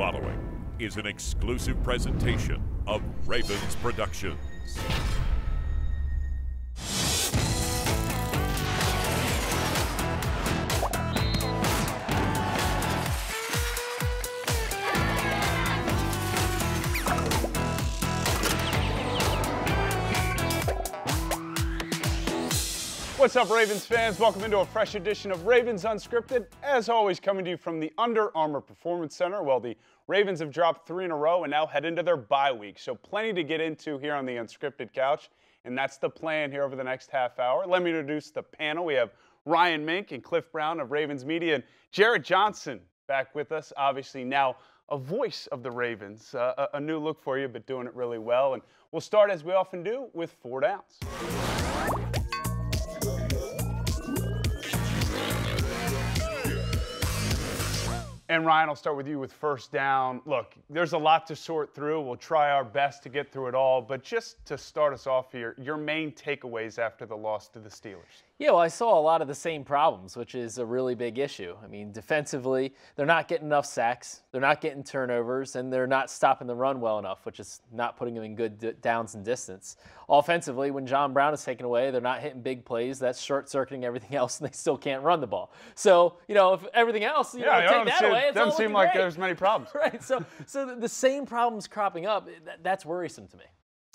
following is an exclusive presentation of Ravens Productions. What's up, Ravens fans? Welcome into a fresh edition of Ravens Unscripted. As always, coming to you from the Under Armour Performance Center. Well, the Ravens have dropped 3 in a row and now head into their bye week. So plenty to get into here on the Unscripted couch, and that's the plan here over the next half hour. Let me introduce the panel. We have Ryan Mink and Cliff Brown of Ravens Media, and Jarret Johnson back with us, obviously now a voice of the Ravens. A new look for you, but doing it really well. And we'll start, as we often do, with 4 downs. And Ryan, I'll start with you with first down. Look, there's a lot to sort through. We'll try our best to get through it all. But just to start us off here, your main takeaways after the loss to the Steelers. Yeah, well, I saw a lot of the same problems, which is a really big issue. I mean, defensively, they're not getting enough sacks, they're not getting turnovers, and they're not stopping the run well enough, which is not putting them in good downs and distance. Offensively, when John Brown is taken away, they're not hitting big plays. That's short-circuiting everything else, and they still can't run the ball. So, you know, if everything else, take that away, it doesn't seem like there's many problems. Right, so the same problems cropping up, that's worrisome to me.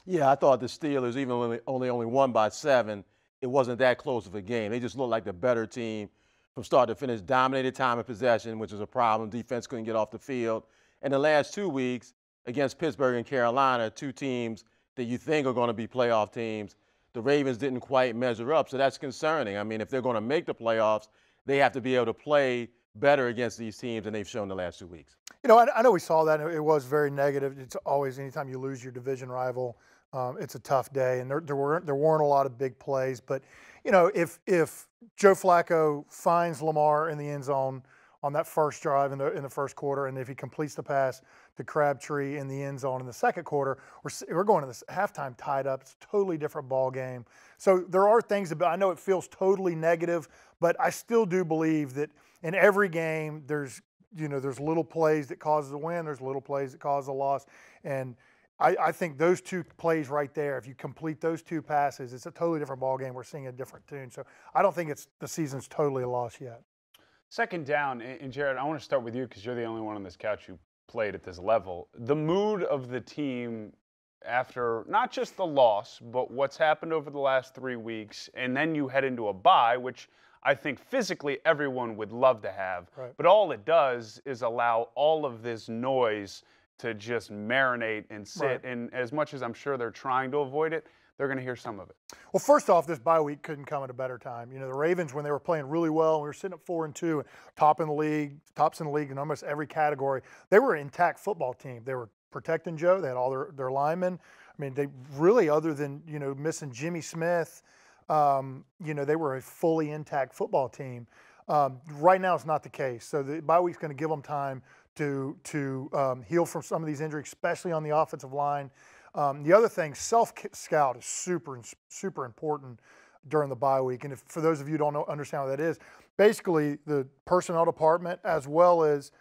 Yeah, I thought the Steelers, even when they only won by 7, it wasn't that close of a game. They just looked like the better team from start to finish, dominated time of possession, which is a problem. Defense couldn't get off the field. And the last 2 weeks against Pittsburgh and Carolina, 2 teams that you think are going to be playoff teams, the Ravens didn't quite measure up. So that's concerning. I mean, if they're going to make the playoffs, they have to be able to play better against these teams than they've shown the last 2 weeks. You know, I know we saw that. It was very negative. It's always, anytime you lose your division rival, it's a tough day, and there weren't a lot of big plays. But, you know, if Joe Flacco finds Lamar in the end zone on that first drive in the first quarter, and if he completes the pass to Crabtree in the end zone in the second quarter, we're going to this halftime tied up. It's a totally different ball game. So there are things about, I know it feels totally negative, but I still do believe that in every game there's little plays that causes a win, there's little plays that cause a loss, and I think those 2 plays right there, if you complete those 2 passes, it's a totally different ball game. We're seeing a different tune. So I don't think the season's totally a loss yet. Second down, and Jarret, I want to start with you because you're the only one on this couch who played at this level. The mood of the team after not just the loss, but what's happened over the last 3 weeks, and then you head into a bye, which I think physically everyone would love to have. Right. But all it does is allow all of this noise to just marinate and sit. Right. And as much as I'm sure they're trying to avoid it, they're going to hear some of it. Well, first off, this bye week couldn't come at a better time. You know, the Ravens, when they were playing really well, and we were sitting at 4-2, tops in the league in almost every category, they were an intact football team. They were protecting Joe. They had all their linemen. I mean, they really, other than, missing Jimmy Smith, they were a fully intact football team. Right now, it's not the case. So the bye week's going to give them time to heal from some of these injuries, especially on the offensive line. The other thing, self-scout is super important during the bye week. And for those of you who don't understand what that is, basically the personnel department as well as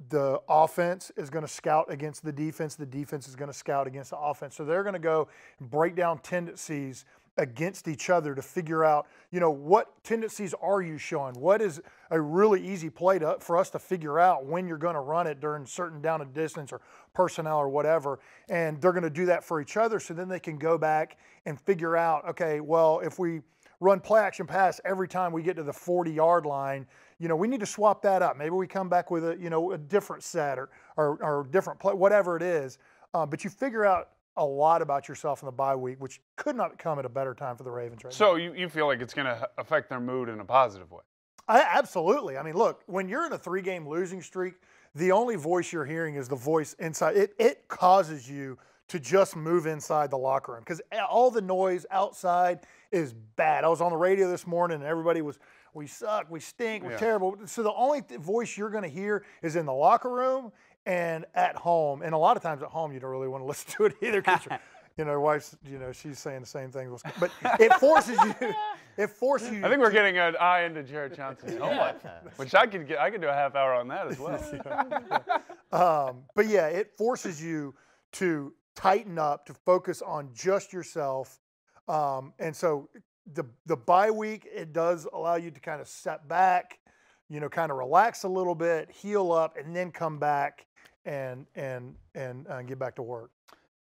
the offense is going to scout against the defense is going to scout against the offense. So they're going to go and break down tendencies against each other to figure out, what tendencies are you showing? What is a really easy play for us to figure out when you're going to run it during certain down and distance or personnel or whatever. And they're going to do that for each other, so then they can go back and figure out, okay, well, if we run play action pass every time we get to the 40-yard line, we need to swap that up. Maybe we come back with a different set or different play, whatever it is. But you figure out a lot about yourself in the bye week, which could not come at a better time for the Ravens right now. So you feel like it's going to affect their mood in a positive way? Absolutely. I mean, look, when you're in a 3-game losing streak, the only voice you're hearing is the voice inside. It causes you to just move inside the locker room because all the noise outside is bad. I was on the radio this morning and everybody was, we suck, we stink, we're terrible. So the only voice you're going to hear is in the locker room and at home. And a lot of times at home, you don't really want to listen to it either because wife's, she's saying the same thing. But it forces you. It forces you. I think we're getting an eye into Jarret Johnson, which I could do a half hour on that as well. But yeah, it forces you to tighten up, to focus on just yourself. And so the bye week, it does allow you to kind of step back, kind of relax a little bit, heal up, and then come back and get back to work.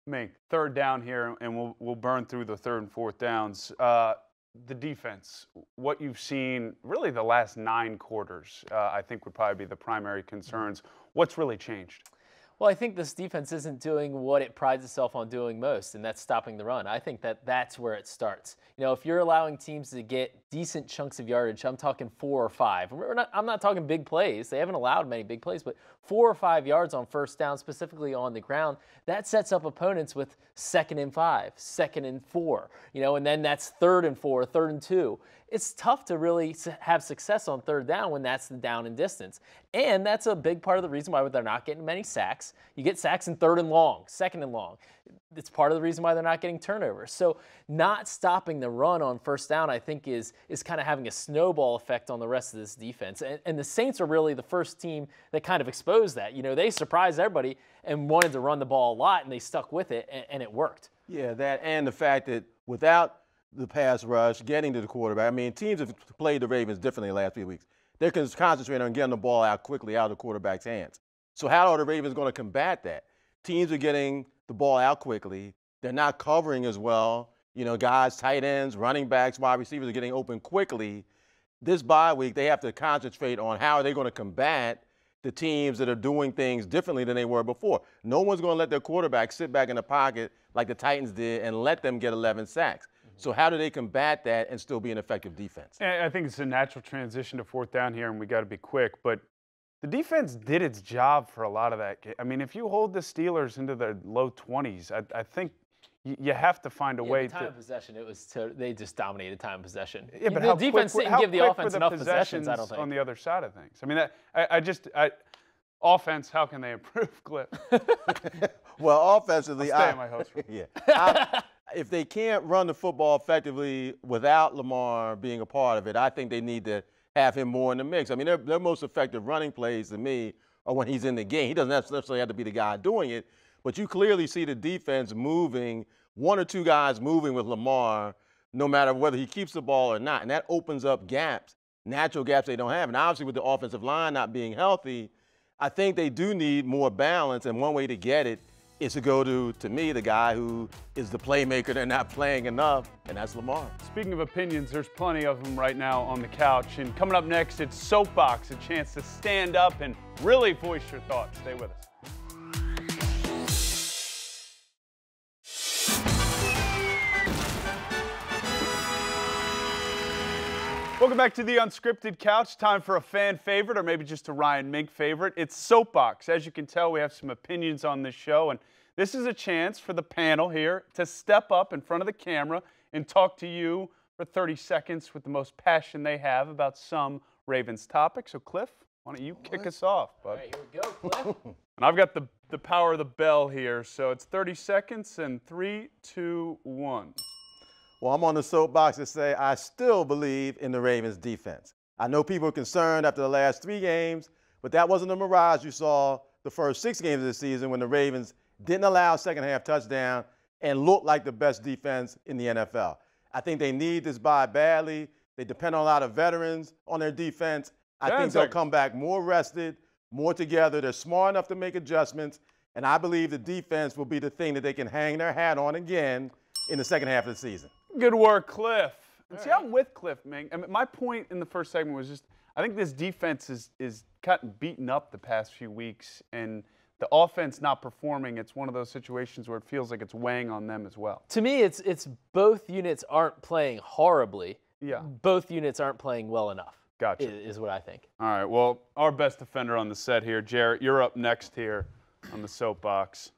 Mink, third down here, and we'll burn through the third and fourth downs. The defense, what you've seen really the last 9 quarters, I think would probably be the primary concerns. What's really changed? Well, I think this defense isn't doing what it prides itself on doing most, and that's stopping the run. I think that's where it starts. If you're allowing teams to get decent chunks of yardage, I'm talking 4 or 5. I'm not talking big plays. They haven't allowed many big plays, but 4 or 5 yards on first down, specifically on the ground, that sets up opponents with 2nd and 5, 2nd and 4, and then that's 3rd and 4, 3rd and 2. It's tough to really have success on third down when that's the down and distance. And that's a big part of the reason why they're not getting many sacks. You get sacks in 3rd and long, 2nd and long. It's part of the reason why they're not getting turnovers. So not stopping the run on first down, I think, is kind of having a snowball effect on the rest of this defense. And the Saints are really the first team that kind of exposed that. They surprised everybody and wanted to run the ball a lot, and they stuck with it, and it worked. Yeah, that and the fact that without the pass rush, getting to the quarterback. Teams have played the Ravens differently the last few weeks. They're concentrating on getting the ball out quickly out of the quarterback's hands. So how are the Ravens going to combat that? Teams are getting the ball out quickly. They're not covering as well. Guys, tight ends, running backs, wide receivers are getting open quickly. This bye week, they have to concentrate on how are they going to combat the teams that are doing things differently than they were before. No one's going to let their quarterback sit back in the pocket like the Titans did and let them get 11 sacks. So how do they combat that and still be an effective defense? I think it's a natural transition to fourth down here, and we got to be quick. But the defense did its job for a lot of that game. If you hold the Steelers into the low 20s, I think you have to find a way time of possession, they just dominated time of possession. Yeah, but the defense didn't give the offense enough possessions, I don't think. On the other side of things. Offense, how can they improve, Cliff? Well, offensively, I'll stay in my host room. Yeah. If they can't run the football effectively without Lamar being a part of it, I think they need to have him more in the mix. Their most effective running plays to me are when he's in the game. He doesn't necessarily have to be the guy doing it, but you clearly see the defense moving, 1 or 2 guys moving with Lamar, no matter whether he keeps the ball or not. And that opens up gaps, natural gaps they don't have. And obviously with the offensive line not being healthy, I think they do need more balance, and one way to get it is to go to me, the guy who is the playmaker. They're not playing enough, and that's Lamar. Speaking of opinions, there's plenty of them right now on the couch. And coming up next, it's Soapbox, a chance to stand up and really voice your thoughts. Stay with us. Welcome back to the Unscripted Couch. Time for a fan favorite, or maybe just a Ryan Mink favorite. It's Soapbox. As you can tell, we have some opinions on this show, and this is a chance for the panel here to step up in front of the camera and talk to you for 30 seconds with the most passion they have about some Ravens topic. So, Cliff, why don't you kick us off, bud? All right, here we go, Cliff. And I've got the power of the bell here, so it's 30 seconds, and 3, 2, 1. Well, I'm on the soapbox to say I still believe in the Ravens defense. I know people are concerned after the last 3 games, but that wasn't a mirage you saw the first 6 games of the season when the Ravens didn't allow a second-half touchdown and looked like the best defense in the NFL. I think they need this bye badly. They depend on a lot of veterans on their defense. I think they'll come back more rested, more together. They're smart enough to make adjustments, and I believe the defense will be the thing that they can hang their hat on again in the second half of the season. Good work, Cliff. And see, I'm with Cliff, Mink. My point in the first segment was just, I think this defense is gotten beaten up the past few weeks, and the offense not performing. It's one of those situations where it feels like it's weighing on them as well. To me, it's both units aren't playing horribly. Yeah. Both units aren't playing well enough. Gotcha. Is what I think. All right. Well, our best defender on the set here, Jarret, you're up next here on the soapbox.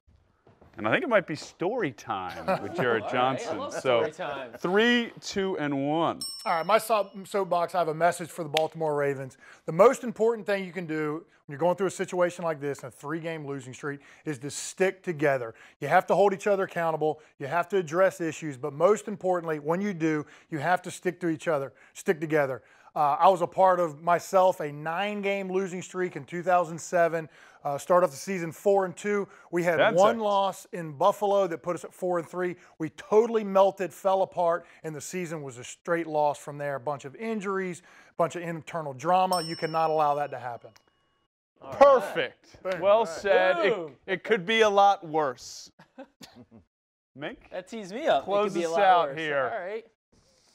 And I think it might be story time with Jarret Johnson. Right, I love so story time. 3, 2, and 1. All right, my soapbox, I have a message for the Baltimore Ravens. The most important thing you can do when you're going through a situation like this, a 3-game losing streak, is to stick together. You have to hold each other accountable. You have to address issues. But most importantly, when you do, you have to stick to each other, stick together. I was a part of myself a 9-game losing streak in 2007. Start off the season 4-2. We had one loss in Buffalo that put us at 4-3. We totally melted, fell apart, and the season was a straight loss from there. A bunch of injuries, a bunch of internal drama. You cannot allow that to happen. Perfect. Right. Well said. It could be a lot worse. Mink? That tees me up. Close it could be us a lot out worse. here. All right.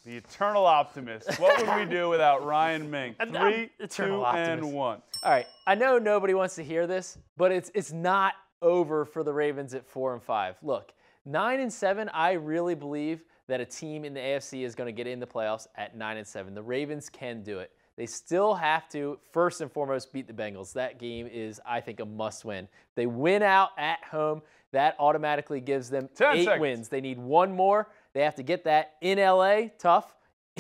The eternal optimist. What would we do without Ryan Mink? 3, 2, and 1. All right. I know nobody wants to hear this, but it's not over for the Ravens at 4-5. Look, 9-7. I really believe that a team in the AFC is going to get in the playoffs at 9-7. The Ravens can do it. They still have to, first and foremost, beat the Bengals. That game is, I think, a must-win. They win out at home. That automatically gives them 8 wins. They need one more. They have to get that in LA, tough.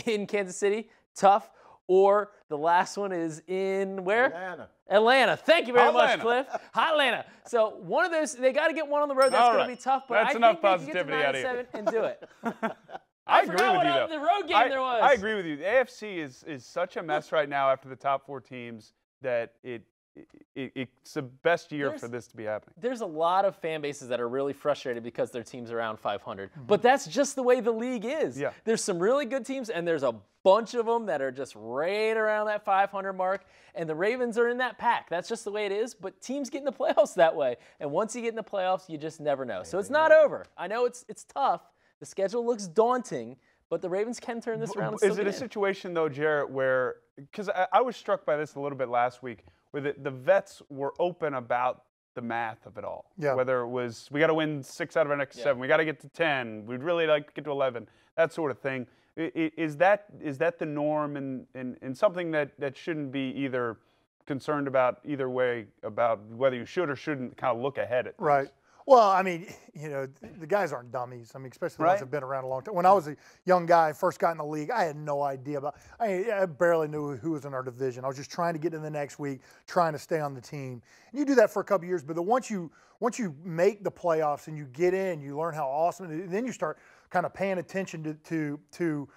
In Kansas City, tough. Or the last one is in where? Atlanta. Thank you very much, Cliff. Atlanta. So one of those, they got to get one on the road. That's going to be tough. But that's enough positivity out of here. And do it. I agree with you, though. The road game there was. I agree with you. The AFC is such a mess right now after the top 4 teams that it's the best year for this to be happening. There's a lot of fan bases that are really frustrated because their team's around 500. But that's just the way the league is. Yeah. There's some really good teams, and there's a bunch of them that are just right around that 500 mark, and the Ravens are in that pack. That's just the way it is, but teams get in the playoffs that way. And once you get in the playoffs, you just never know. So it's not over. I know it's tough. The schedule looks daunting, but the Ravens can turn this around and still Is it a situation, though, Jarret, where – because I was struck by this a little bit last week, where the vets were open about the math of it all. Yeah. Whether it was, we got to win 6 out of our next 7. We got to get to 10. We'd really like to get to 11. That sort of thing. Is that the norm and something that shouldn't be either concerned about either way about whether you should or shouldn't kind of look ahead at things? Right. Well, I mean, you know, the guys aren't dummies. I mean, especially the ones that have been around a long time. When I was a young guy, first got in the league, I had no idea about. I barely knew who was in our division. I was just trying to get in the next week, trying to stay on the team. And you do that for a couple of years, but once you make the playoffs and you get in, you learn how awesome it is. Then you start kind of paying attention to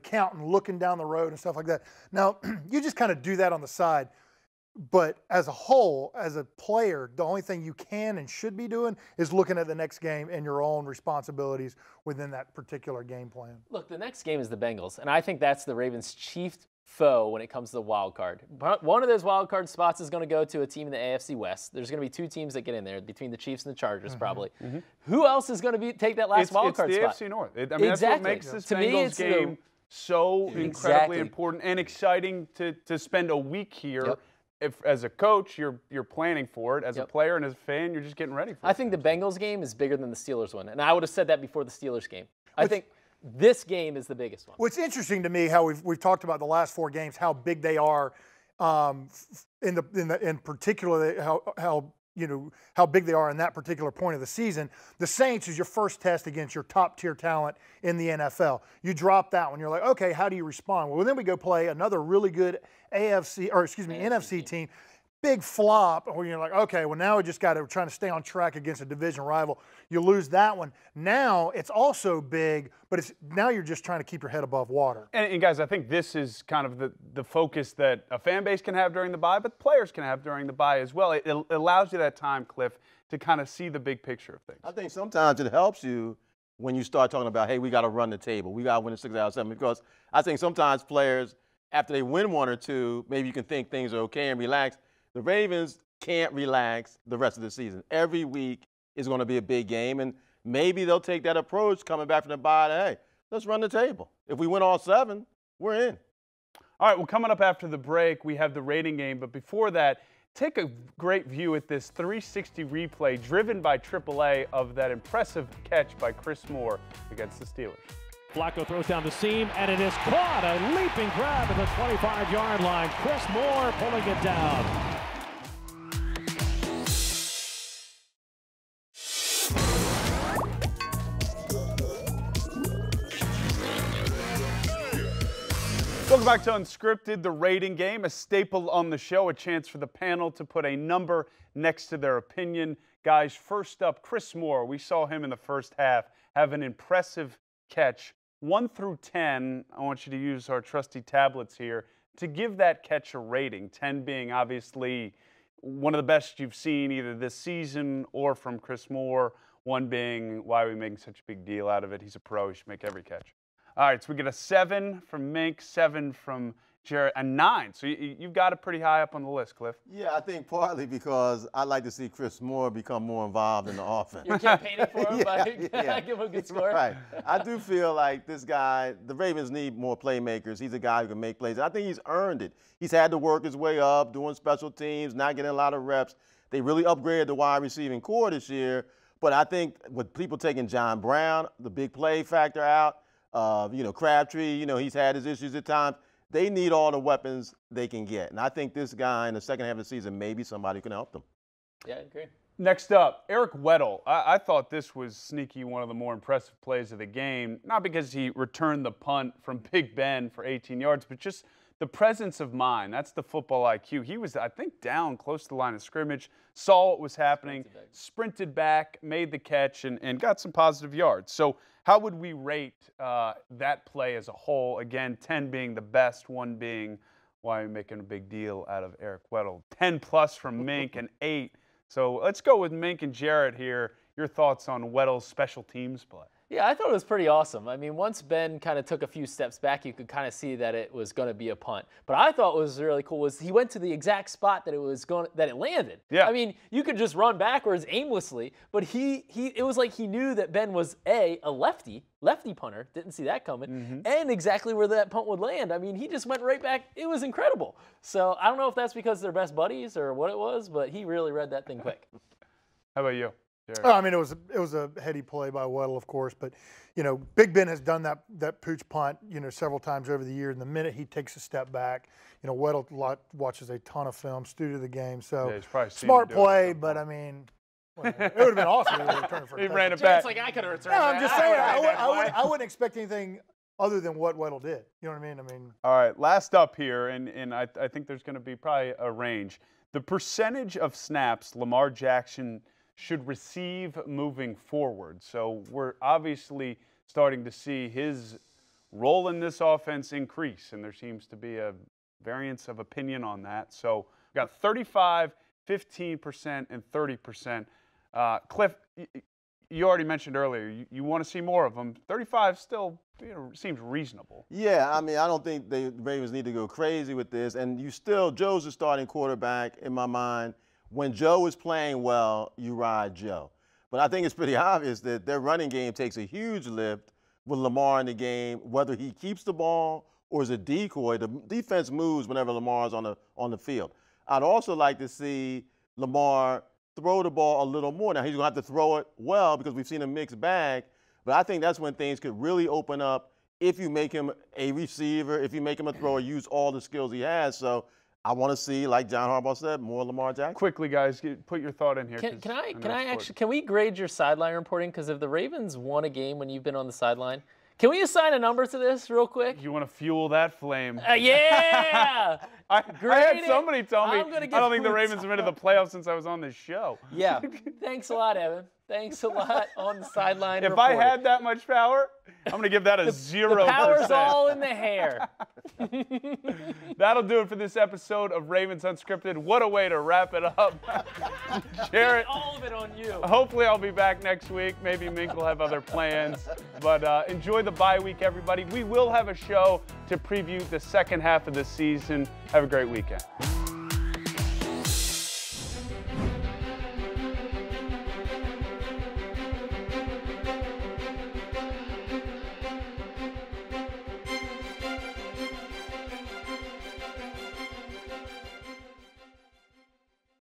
counting, looking down the road and stuff like that. Now, you just kind of do that on the side. But as a whole, as a player, the only thing you can and should be doing is looking at the next game and your own responsibilities within that particular game plan. Look, the next game is the Bengals, and I think that's the Ravens' chief foe when it comes to the wild card. One of those wild card spots is going to go to a team in the AFC West. There's going to be 2 teams that get in there, between the Chiefs and the Chargers, probably. Who else is going to take that last wild card spot? It's the AFC North. I mean, that's what makes this Bengals game so incredibly important and exciting to spend a week here. Yep. If, as a coach, you're planning for it. As a player and as a fan, you're just getting ready for it. I think the Bengals game is bigger than the Steelers one, and I would have said that before the Steelers game. I think this game is the biggest one. What's interesting to me, how we've talked about the last 4 games, how big they are, in particular how big they are in that particular point of the season. The Saints is your first test against your top tier talent in the NFL. You drop that one, you're like, okay, how do you respond? Well, then we go play another really good NFC team. Big flop, where you're like, okay, well, now we just got to try to stay on track against a division rival. You lose that one. Now it's also big, but now you're just trying to keep your head above water. And guys, I think this is kind of the focus that a fan base can have during the bye, but players can have during the bye as well. It allows you that time, Cliff, to kind of see the big picture of things. I think sometimes it helps you when you start talking about, hey, we got to run the table. We got to win the 6 out of 7, because I think sometimes players, after they win 1 or 2, maybe you can think things are okay and relax. The Ravens can't relax the rest of the season. Every week is going to be a big game, and maybe they'll take that approach coming back from the bye to, hey, let's run the table. If we win all 7, we're in. All right, well, coming up after the break, we have the rating game. But before that, take a great view at this 360 replay driven by AAA of that impressive catch by Chris Moore against the Steelers. Flacco throws down the seam, and it is caught. A leaping grab at the 25-yard line. Chris Moore pulling it down. Welcome back to Unscripted, the rating game, a staple on the show, a chance for the panel to put a number next to their opinion. Guys, first up, Chris Moore. We saw him in the first half have an impressive catch 1 through 10, I want you to use our trusty tablets here to give that catch a rating, 10 being obviously one of the best you've seen either this season or from Chris Moore, 1 being why are we making such a big deal out of it? He's a pro, he should make every catch. All right, so we get a 7 from Mink, 7 from Jarret, and 9. So you've got it pretty high up on the list, Cliff. Yeah, I think partly because I like to see Chris Moore become more involved in the offense. You're campaigning for him by give him a good score? Right. I do feel like this guy, the Ravens need more playmakers. He's a guy who can make plays. I think he's earned it. He's had to work his way up, doing special teams, not getting a lot of reps. They really upgraded the wide receiving core this year. But I think with people taking John Brown, the big play factor out, Crabtree, he's had his issues at times. They need all the weapons they can get. And I think this guy in the second half of the season, maybe somebody can help them. Yeah, I agree. Next up, Eric Weddle. I thought this was sneaky one of the more impressive plays of the game, not because he returned the punt from Big Ben for 18 yards, but just the presence of mind. That's the football IQ. He was, I think, down close to the line of scrimmage, saw what was happening, sprinted back, made the catch, and got some positive yards. So how would we rate that play as a whole? Again, 10 being the best, 1 being why are we making a big deal out of Eric Weddle. 10 plus from Mink and 8. So let's go with Mink and Jarret here. Your thoughts on Weddle's special teams play? Yeah, I thought it was pretty awesome. I mean, once Ben kind of took a few steps back, you could kind of see that it was going to be a punt. But I thought what was really cool was he went to the exact spot that it landed. Yeah. I mean, you could just run backwards aimlessly, but it was like he knew that Ben was a lefty punter, didn't see that coming, and exactly where that punt would land. I mean, he just went right back. It was incredible. So I don't know if that's because they're best buddies or what it was, but he really read that thing quick. How about you? I mean, it was a heady play by Weddle, of course, but Big Ben has done that pooch punt, several times over the years. And the minute he takes a step back, Weddle watches a ton of film, student of the game, so yeah, smart play. But I mean, it would have been awesome if he returned it for a touchdown. He ran it back. It's like I could have returned. No, I'm just saying, I wouldn't expect anything other than what Weddle did. You know what I mean? All right, last up here, and I think there's going to be probably a range. The percentage of snaps Lamar Jackson should receive moving forward. So we're obviously starting to see his role in this offense increase, and there seems to be a variance of opinion on that. So we've got 35, 15%, and 30%. Cliff, you already mentioned earlier, you want to see more of them. 35 still seems reasonable. Yeah, I mean, I don't think the Ravens need to go crazy with this. And Joe's the starting quarterback in my mind. When Joe is playing well, you ride Joe. But I think it's pretty obvious that their running game takes a huge lift with Lamar in the game, whether he keeps the ball or is a decoy. The defense moves whenever Lamar's on the field. I'd also like to see Lamar throw the ball a little more. Now, he's going to have to throw it well because we've seen a mixed bag, but I think that's when things could really open up if you make him a receiver, if you make him a thrower, use all the skills he has. So I want to see, like John Harbaugh said, more Lamar Jackson. Quickly, guys, put your thought in here. Can we grade your sideline reporting? Because if the Ravens won a game when you've been on the sideline, can we assign a number to this real quick? You want to fuel that flame? Yeah! I had somebody tell me, I don't think the Ravens have been to the playoffs since I was on this show. Yeah. Thanks a lot, Evan. Thanks a lot on the sideline If reporting. I had that much power, I'm going to give that a 0%. The power's all in the hair. That'll do it for this episode of Ravens Unscripted. What a way to wrap it up. Jarret, all of it on you. Hopefully I'll be back next week. Maybe Mink will have other plans. But enjoy the bye week, everybody. We will have a show to preview the second half of the season. Have a great weekend.